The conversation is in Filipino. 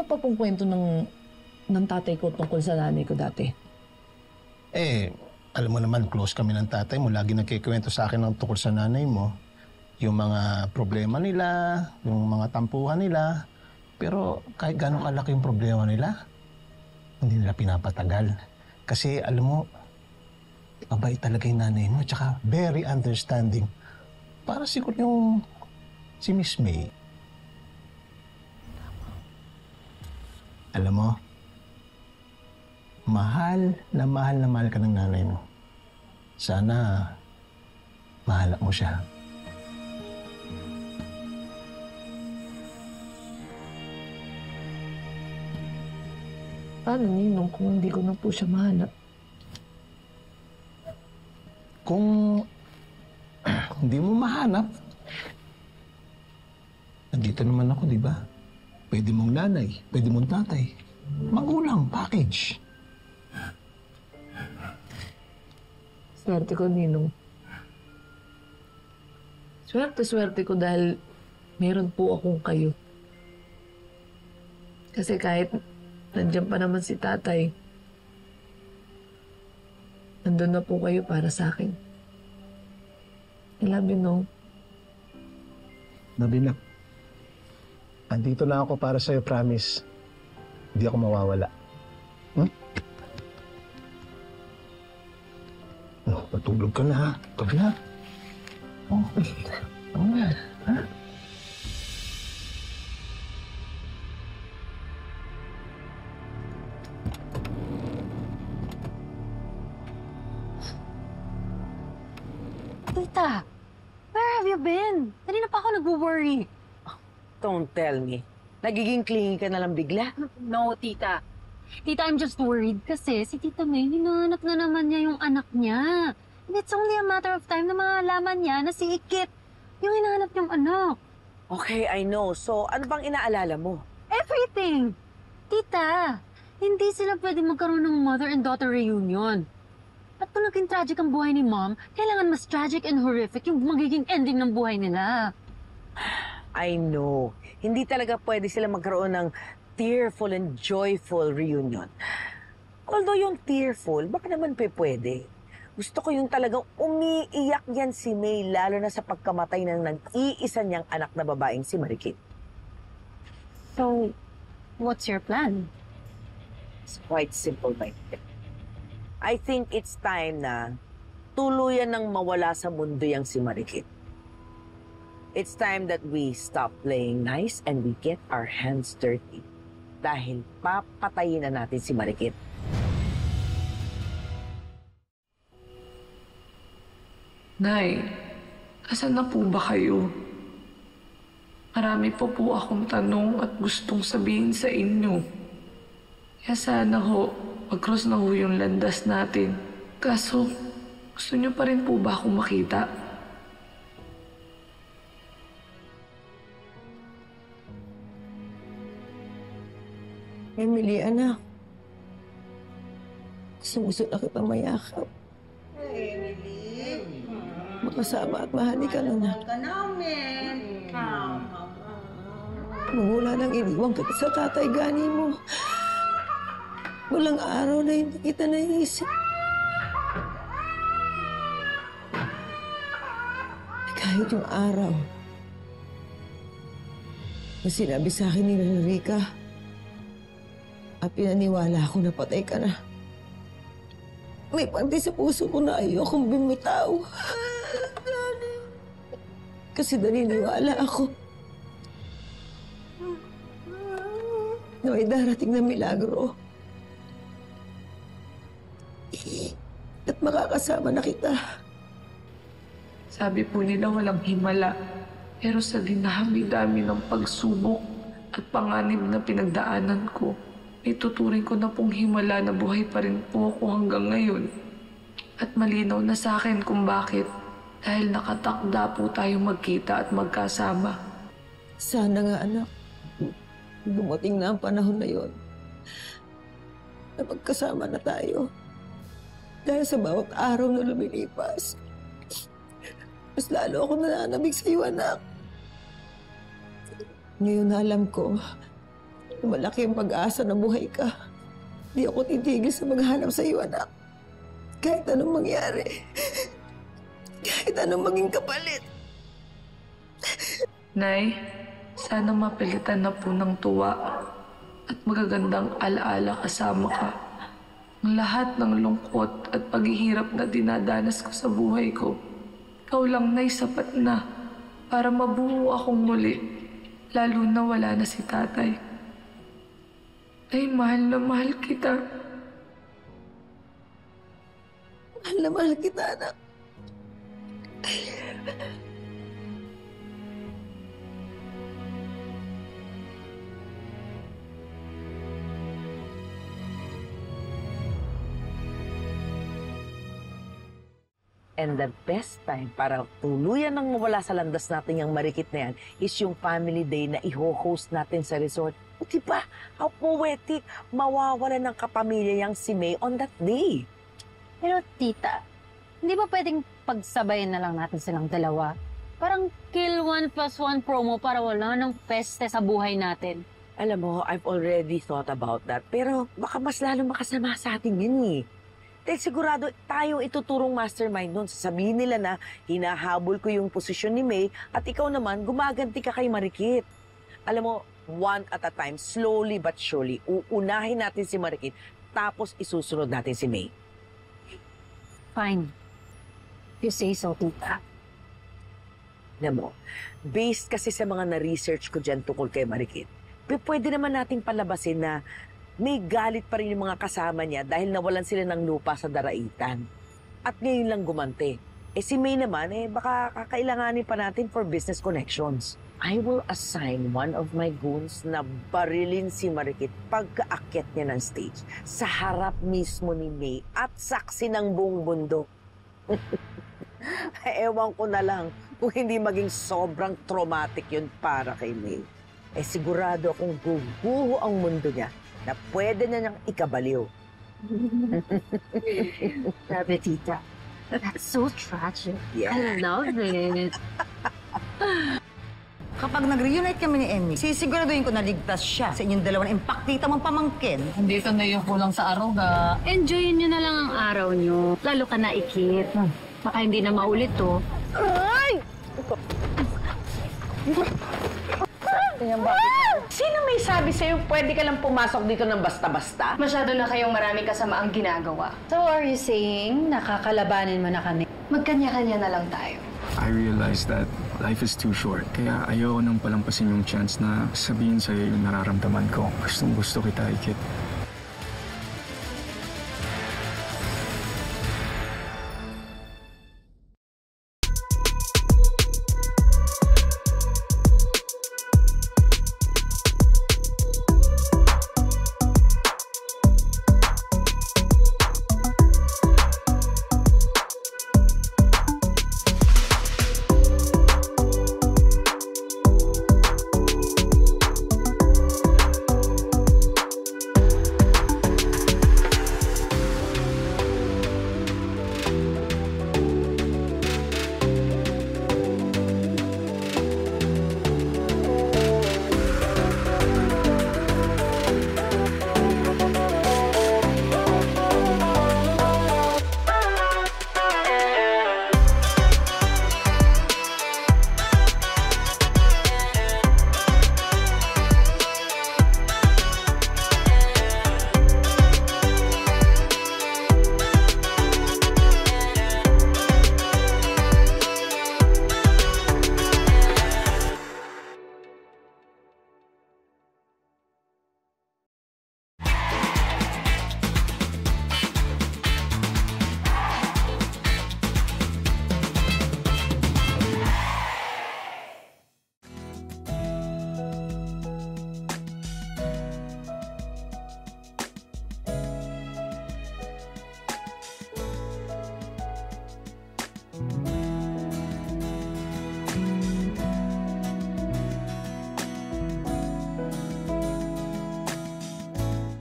pa pong kwento ng tatay ko tungkol sa nanay ko dati? Alam mo naman, close kami ng tatay mo. Lagi nagkikwento sa akin ng tungkol sa nanay mo. Yung mga problema nila, yung mga tampuhan nila. Pero kahit gano'ng kalaki yung problema nila, hindi nila pinapatagal. Kasi alam mo, mabait talaga yung nanay mo, tsaka very understanding. Para siguro yung si Miss May. Alam mo, mahal na mahal ka ng nanay mo. Sana mahala mo siya. Paano, Ninong, kung hindi ko na po siya mahanap? Kung hindi mo mahanap, nandito naman ako, di ba? Pwede mong nanay, pwede mong tatay. Magulang, package. Swerte ko, Ninong. Swerte ko dahil meron po akong kayo. Kasi kahit nandiyan pa naman si tatay, nandun na po kayo para sa akin. I love you, no? Nabina, andito lang ako para sa'yo, promise. Hindi ako mawawala. Patulog ka na, ha? Pag na. Ano yan, ha? Tita, where have you been? Kanina pa ako nag-worry. Don't tell me. Nagiging clingy ka na lang bigla? No, Tita. Tita, I'm just worried kasi si Tita May, hinahanap na naman niya yung anak niya. And it's only a matter of time na malalaman niya na si Ikit yung hinahanap niyang anak. Okay, I know. So, ano bang inaalala mo? Everything! Tita, hindi sila pwede magkaroon ng mother and daughter reunion. At kung naging tragic ang buhay ni Mom, kailangan mas tragic and horrific yung magiging ending ng buhay nila. I know. Hindi talaga pwede sila magkaroon ng tearful and joyful reunion. Although yung tearful, baka naman pwede. Gusto ko yung talagang umiiyak yan si May, lalo na sa pagkamatay ng nag-iisa niyang anak na babaeng si Marikit. So, what's your plan? It's quite simple, my dear. I think it's time na tuluyan ng mawala sa mundo yang si Marikit. It's time that we stop playing nice and we get our hands dirty. Dahil papatayin na natin si Marikit. Nay, asan na po ba kayo? Marami po akong tanong at gustong sabihin sa inyo. Kaya sana ho, mag-cross na ho yung landas natin. Kaso, gusto niyo pa rin po ba akong makita? Emily, anak. Gusto na kita mayakap. Makasama at mahalikan, anak. Magmula nang iniwang kita sa tatay gani mo. Walang araw na hindi kita naisip. Kahit yung araw na sinabi sa akin ni Rica at pinaniwala ako na patay ka na. May panti sa puso ko na ayokong bumitaw. Kasi naniniwala ako na may darating na milagro. At makakasama na kita. Sabi po nila walang himala. Pero sa dinami-dami ng pagsubok at panganib na pinagdaanan ko, may tuturing ko na pong himala na buhay pa rin po ako hanggang ngayon. At malinaw na sa akin kung bakit. Dahil nakatakda po tayong magkita at magkasama. Sana nga, anak. Dumating na ang panahon na yon na magkasama na tayo. Dahil sa bawat araw na lumilipas, mas lalo ako nananabig sa iyo, anak. Ngayon na alam ko Malaki ang pag-asa na buhay ka. Di ako titigil sa maghanap sa iyo, anak. Kahit anong mangyari. Kahit anong maging kapalit. Nay, sana mapilitan na po ng tuwa at magagandang alaala kasama ka. Ang lahat ng lungkot at paghihirap na dinadanas ko sa buhay ko, ikaw lang, Nay, sapat na para mabuo akong muli, lalo na wala na si tatay. Nay, mahal na mahal kita. Mahal na mahal kita, anak. And the best time para tuluyan nang mawala sa landas natin yung marikit na yan is yung family day na i-host natin sa resort. O diba? How poetic! Mawawala ng kapamilya yang si May on that day. Pero tita, hindi ba pwedeng pagsabayin na lang natin silang dalawa? Parang kill 1+1 promo para wala ng peste sa buhay natin. Alam mo, I've already thought about that. Pero baka mas lalo makasama sa atin yun eh. Dahil sigurado tayo ituturong mastermind nun. Sasabihin nila na hinahabol ko yung posisyon ni May at ikaw naman gumaganti ka kay Marikit. Alam mo, one at a time, slowly but surely, uunahin natin si Marikit tapos isusunod natin si May. Fine. You say so, tita. Alam mo, based kasi sa mga na-research ko dyan tungkol kay Marikit, pwede naman nating palabasin na may galit pa rin yung mga kasama niya dahil nawalan sila ng lupa sa daraitan. At ngayon lang gumante. Si May naman, baka kakailanganin pa natin for business connections. I will assign one of my goons na barilin si Marikit pagkaakyat niya ng stage sa harap mismo ni May at saksi ng buong mundo. Ewan ko na lang kung hindi maging sobrang traumatic yun para kay May. Sigurado akong guguho ang mundo niya na pwede na niyang ikabaliw. Grabe, tita. That's so tragic. Yeah. I love it. Kapag nag-reunite kami ni Emmy, sisiguraduhin ko na ligtas siya sa inyong dalawa na impaktita mong pamangkin. Dito na yung kulang sa aruga. Enjoyin nyo na lang ang araw nyo. Lalo ka na ikit. Baka hindi na maulit to. Ay! Sino may sabi sa'yo pwede ka lang pumasok dito ng basta-basta? Masyado na kayong maraming kasama ang ginagawa. So are you saying nakakalabanin mo na kami? Magkanya-kanya na lang tayo. I realized that life is too short. Kaya ayoko nang palampasin yung chance na sabihin sa'yo yung nararamdaman ko. Gustong gusto kita, Ikit.